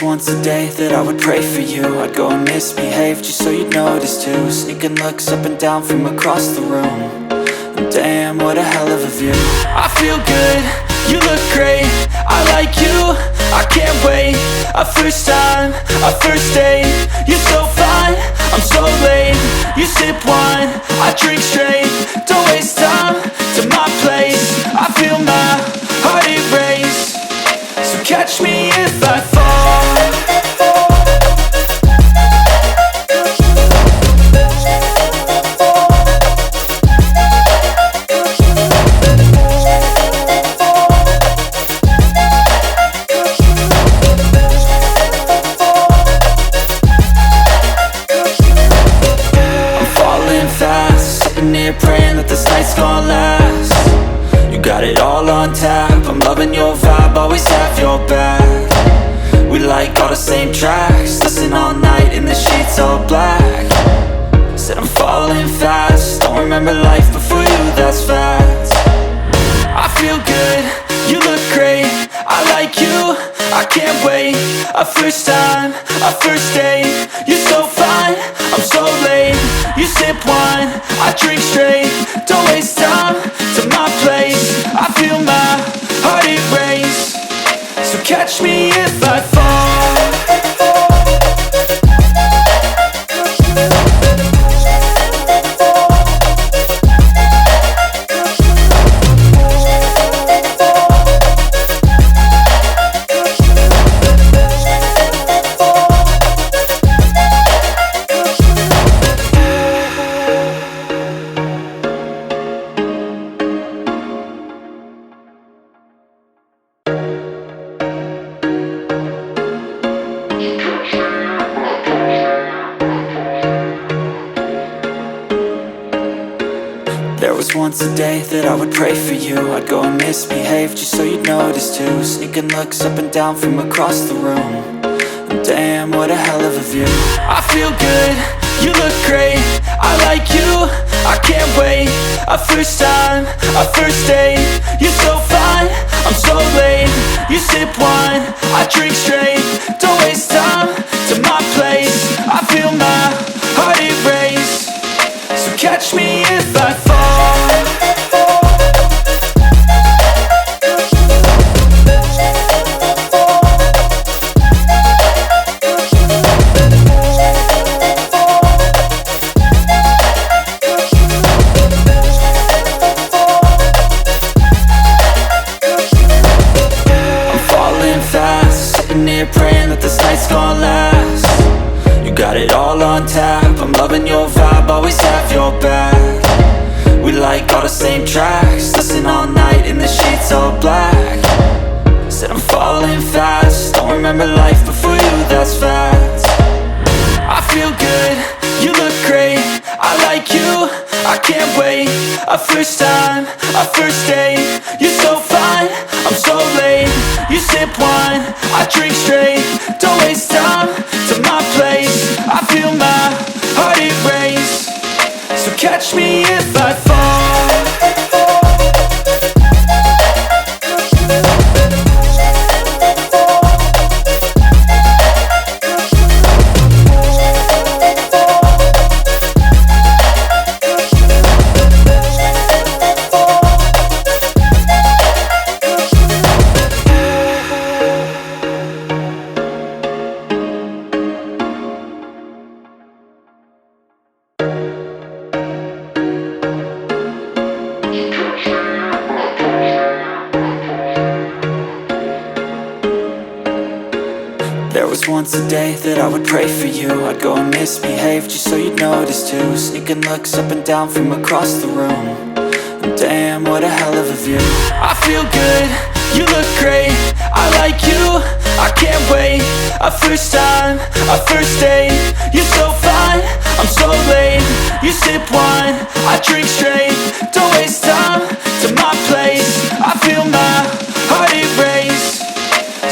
once a day that I would pray for you. I'd go and misbehave just so you'd notice too. Sneaking looks up and down from across the room. And damn, what a hell of a view. I feel good, you look great, I like you, I can't wait. A first time, a first date, you're so fine, I'm so late. You sip wine, I drink straight, don't waste time to my place. I feel my heart erase, so catch me if I fall. Praying that this night's gonna last. You got it all on tap, I'm loving your vibe, always have your back. We like all the same tracks, listen all night in the sheets all black. Said I'm falling fast, don't remember life before you, that's facts. I feel good, you look great, I like you, I can't wait. A first time, a first date, you're so fine, I'm so late. You sip wine, I drink straight, don't waste time to my place. I feel my heart erase, so catch me if I fall. Once a day that I would pray for you. I'd go and misbehave just so you'd notice too. Sneaking looks up and down from across the room. And damn, what a hell of a view. I feel good, you look great, I like you, I can't wait. A first time, a first date, you're so fine, I'm so late. You sip wine, I drink straight, don't waste time to my place. I feel my heart erase, so catch me if I fall. Praying that this night's gonna last. You got it all on tap, I'm loving your vibe, always have your back. We like all the same tracks, listen all night in the sheets all black. Said I'm falling fast, don't remember life before you, that's facts. I feel good, you look great, I like you, I can't wait. A first time, a first date, you're so fine, I'm so late. You sip wine, I drink straight, don't waste time to my place. I feel my heart erase, so catch me if I fall. Once a day that I would pray for you. I'd go and misbehave just so you'd notice too. Sneaking looks up and down from across the room. And damn, what a hell of a view. I feel good, you look great, I like you, I can't wait. A first time, a first date, you're so fine, I'm so late. You sip wine, I drink straight, don't waste time to my place. I feel my heart erase,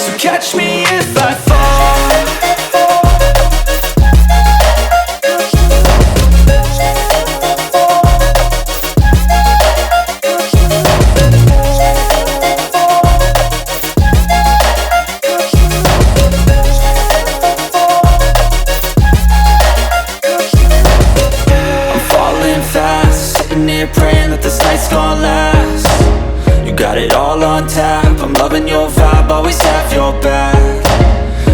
so catch me if I fall. on tap. I'm loving your vibe, always have your back.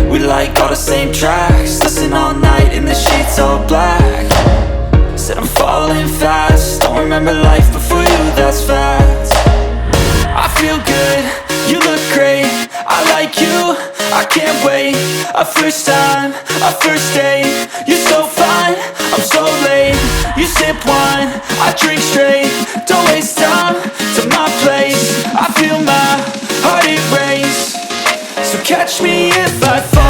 We like all the same tracks, listen all night in the sheets all black. Said I'm falling fast, don't remember life before you, that's facts. I feel good, you look great, I like you, I can't wait. A first time, a first date, you're so fine, I'm so late. You sip wine, I drink straight, don't waste time to my place. I feel my heart erase, so catch me if I fall.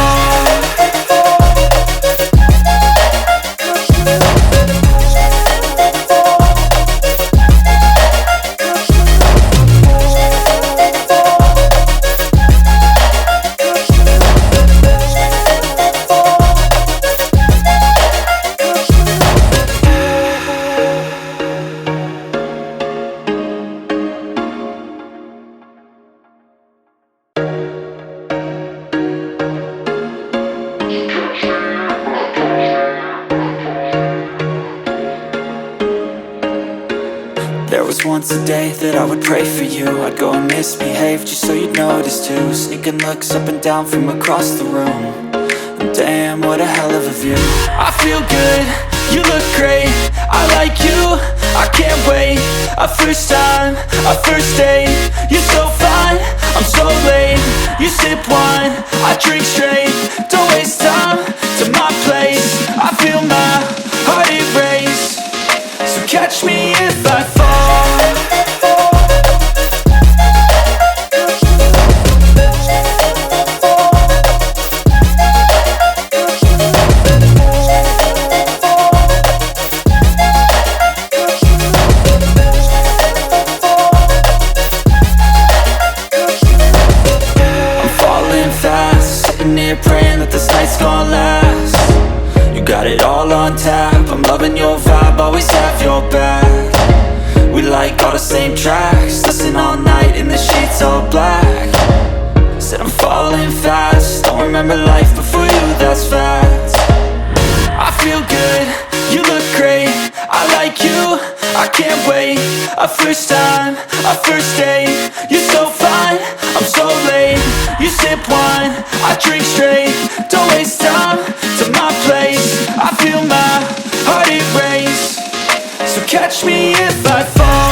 There was once a day that I would pray for you. I'd go and misbehave just so you'd notice too. Sneaking looks up and down from across the room, and damn, what a hell of a view. I feel good, you look great, I like you, I can't wait. A first time, a first date, you're so fine, I'm so late. You sip wine, I drink straight, don't waste time to my place. I feel my heart erase, so catch me if I fall. Praying that this night's gonna last. You got it all on tap, I'm loving your vibe, always have your back. We like all the same tracks, listen all night in the sheets all black. Said I'm falling fast, don't remember life before you, that's facts. I feel good, you look great, I like you, I can't wait. A first time, a first date, you're so fine, I'm so late. You sip wine, I drink straight, don't waste time to my place. I feel my heart erase, so catch me if I fall.